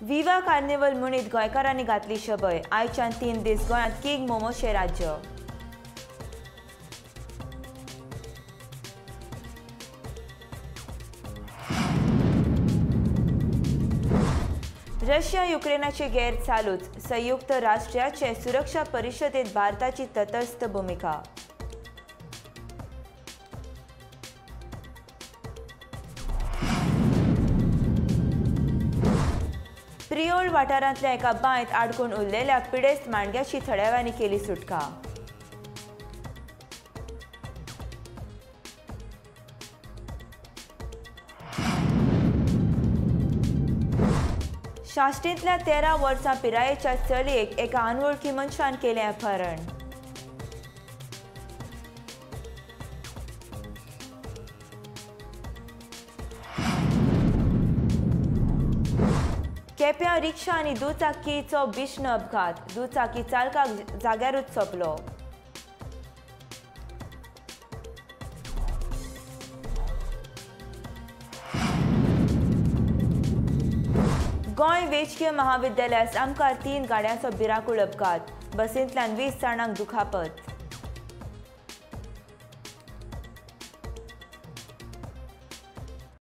विवा कार्निवल म्हणीत गोंयकारांनी घातली शबय। आयच्यान 3 दीस गोंयांत किंग मोमोशें राज्य। रशिया युक्रेनाची गैर चालूच। संयुक्त राष्ट्राचे सुरक्षा परिषदेत भारताची तटस्थ भूमिका। प्रियोल वाठारांतल्या एका बांयत आडकून उरलेल्या पिडेस्त माणग्याची थळाव्यांनी केली सुटका। शाश्टींतल्या 13 वर्सां पिरायेच्या चलयेक एका अनवळखी मनशान केलें अपहरण। केप्यां रिक्षा आनी दुचाकीचो भीषण अपघात। दुचाकी चालकाक जाग्यारूच सोंपलो। गोंय वैजकीय महाविद्यालयात आमकार 3 गाड्यांचो भिरांकूळ अपघात। बसींतल्यान 20 जाणांक दुखापत।